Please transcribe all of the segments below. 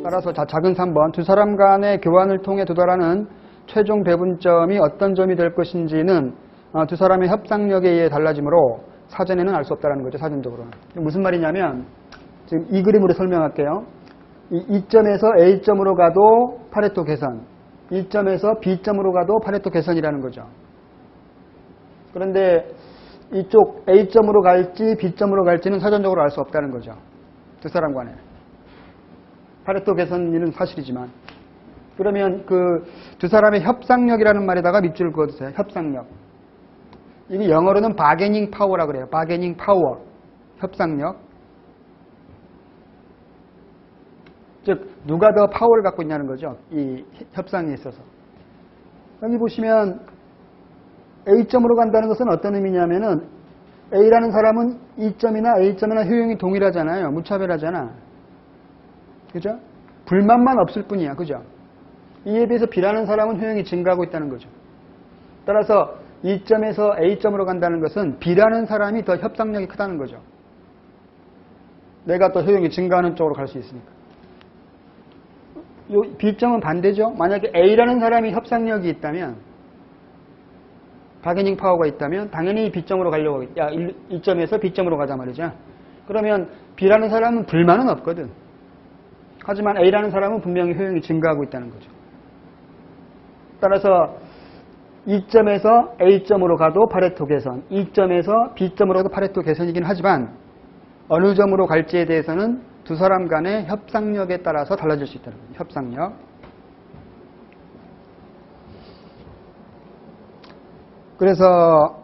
따라서 작은 3번 두 사람 간의 교환을 통해 도달하는 최종 배분점이 어떤 점이 될 것인지는 두 사람의 협상력에 의해 달라지므로 사전에는 알 수 없다는 거죠. 사전적으로는. 무슨 말이냐면 지금 이 그림으로 설명할게요. 이 점에서 A점으로 가도 파레토 개선, 이 점에서 B점으로 가도 파레토 개선이라는 거죠. 그런데 이쪽 A점으로 갈지 B점으로 갈지는 사전적으로 알 수 없다는 거죠. 두 사람 간에. 파레토 개선은 사실이지만. 그러면 그 두 사람의 협상력이라는 말에다가 밑줄을 그어주세요. 협상력. 이게 영어로는 바게닝 파워라 그래요. 바게닝 파워. 협상력. 즉 누가 더 파워를 갖고 있냐는 거죠. 이 협상에 있어서. 여기 보시면 A점으로 간다는 것은 어떤 의미냐면은 A라는 사람은 E점이나 A점이나 효용이 동일하잖아요. 무차별하잖아. 그죠? 불만만 없을 뿐이야. 그죠? 이에 비해서 B라는 사람은 효용이 증가하고 있다는 거죠. 따라서 E점에서 A점으로 간다는 것은 B라는 사람이 더 협상력이 크다는 거죠. 내가 더 효용이 증가하는 쪽으로 갈 수 있으니까. B점은 반대죠. 만약에 A라는 사람이 협상력이 있다면, 바게닝 파워가 있다면 당연히 B점으로 가려고 하겠지. 야, E점에서 B점으로 가자 말이죠. 그러면 B라는 사람은 불만은 없거든. 하지만 A라는 사람은 분명히 효용이 증가하고 있다는 거죠. 따라서 E점에서 A점으로 가도 파레토 개선, E점에서 B점으로 가도 파레토 개선이긴 하지만 어느 점으로 갈지에 대해서는 두 사람 간의 협상력에 따라서 달라질 수 있다는 거죠. 협상력. 그래서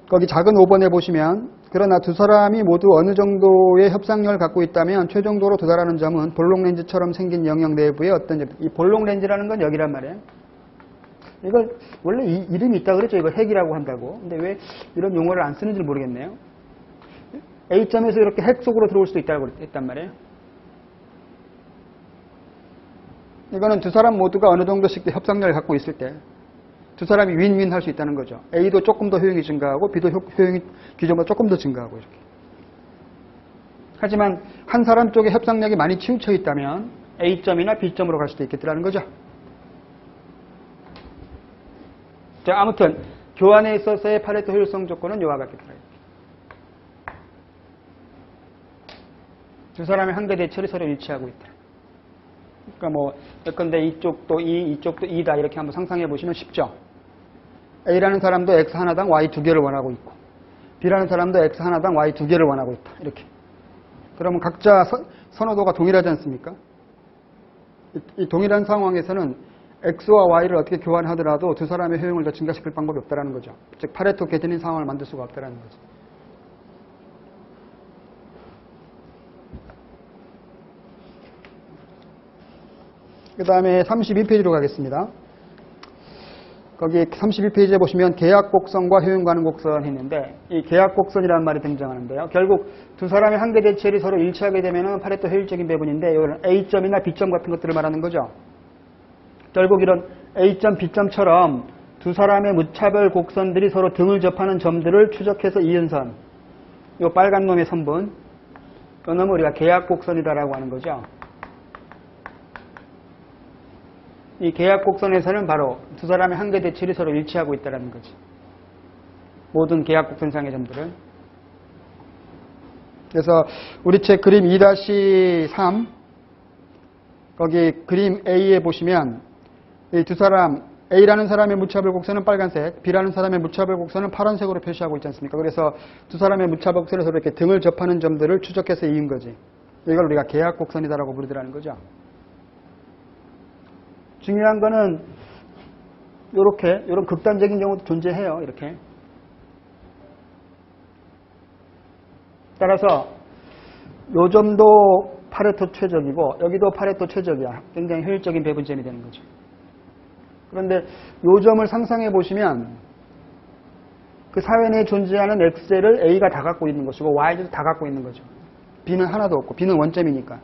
거기 작은 5번에 보시면 그러나 두 사람이 모두 어느 정도의 협상력을 갖고 있다면 최종적으로 도달하는 점은 볼록 렌즈처럼 생긴 영역 내부의 어떤 점. 이 볼록 렌즈라는 건 여기란 말이에요. 이걸 원래 이름이 있다 그랬죠. 이걸 핵이라고 한다고. 근데 왜 이런 용어를 안 쓰는지 모르겠네요. A점에서 이렇게 핵 속으로 들어올 수도 있다고 했단 말이에요. 이거는 두 사람 모두가 어느 정도씩 협상력을 갖고 있을 때 두 사람이 윈윈 할 수 있다는 거죠. A도 조금 더 효용이 증가하고 B도 효용이 기존보다 조금 더 증가하고 이렇게. 하지만 한 사람 쪽에 협상력이 많이 치우쳐 있다면 A점이나 B점으로 갈 수도 있겠다는 거죠. 자, 아무튼 교환에 있어서의 파레토 효율성 조건은 이와 같겠다. 두 사람의 한계 대처를 서로 일치하고 있다. 그러니까 뭐 예컨대 이쪽도 E, 이쪽도 E다 이렇게 한번 상상해 보시면 쉽죠. A라는 사람도 X 하나당 Y 두 개를 원하고 있고 B라는 사람도 X 하나당 Y 두 개를 원하고 있다. 이렇게. 그러면 각자 선호도가 동일하지 않습니까? 이 동일한 상황에서는 X와 Y를 어떻게 교환하더라도 두 사람의 효용을 더 증가시킬 방법이 없다는 거죠. 즉 파레토 개선인 상황을 만들 수가 없다는 거죠. 그 다음에 32페이지로 가겠습니다. 거기 31페이지에 보시면 계약 곡선과 효용 가능 곡선 했는데 이 계약 곡선이라는 말이 등장하는데요. 결국 두 사람의 한계 대체율이 서로 일치하게 되면 파레토 효율적인 배분인데 이거는 A점이나 B점 같은 것들을 말하는 거죠. 결국 이런 A점, B점처럼 두 사람의 무차별 곡선들이 서로 등을 접하는 점들을 추적해서 이은 선. 이 빨간 놈의 선분. 이 놈을 우리가 계약 곡선이다라고 하는 거죠. 이 계약 곡선에서는 바로 두 사람의 한계 대체율이 서로 일치하고 있다는 거지. 모든 계약 곡선상의 점들은. 그래서 우리 책 그림 2-3 거기 그림 A에 보시면 이 두 사람 A라는 사람의 무차별 곡선은 빨간색, B라는 사람의 무차별 곡선은 파란색으로 표시하고 있지 않습니까? 그래서 두 사람의 무차별 곡선에서 이렇게 등을 접하는 점들을 추적해서 이은 거지. 이걸 우리가 계약 곡선이다라고 부르더라는 거죠. 중요한 거는 이런 극단적인 경우도 존재해요. 이렇게. 따라서 요 점도 파레토 최적이고 여기도 파레토 최적이야. 굉장히 효율적인 배분점이 되는 거죠. 그런데 요 점을 상상해 보시면 그 사회 내에 존재하는 X를 A가 다 갖고 있는 것이고 Y도 다 갖고 있는 거죠. B는 하나도 없고 B는 원점이니까.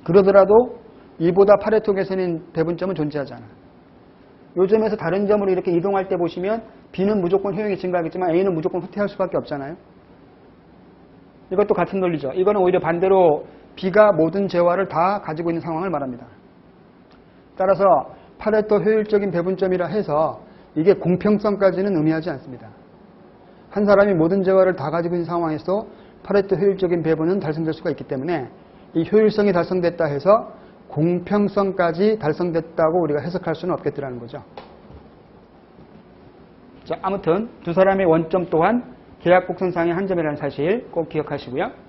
그러더라도 이보다 파레토 개선인 배분점은 존재하지 않아. 요 점에서 다른 점으로 이렇게 이동할 때 보시면 B는 무조건 효용이 증가하겠지만 A는 무조건 후퇴할 수밖에 없잖아요. 이것도 같은 논리죠. 이거는 오히려 반대로 B가 모든 재화를 다 가지고 있는 상황을 말합니다. 따라서 파레토 효율적인 배분점이라 해서 이게 공평성까지는 의미하지 않습니다. 한 사람이 모든 재화를 다 가지고 있는 상황에서 파레토 효율적인 배분은 달성될 수가 있기 때문에 이 효율성이 달성됐다 해서 공평성까지 달성됐다고 우리가 해석할 수는 없겠더라는 거죠. 자, 아무튼 두 사람의 원점 또한 계약 곡선상의 한 점이라는 사실 꼭 기억하시고요.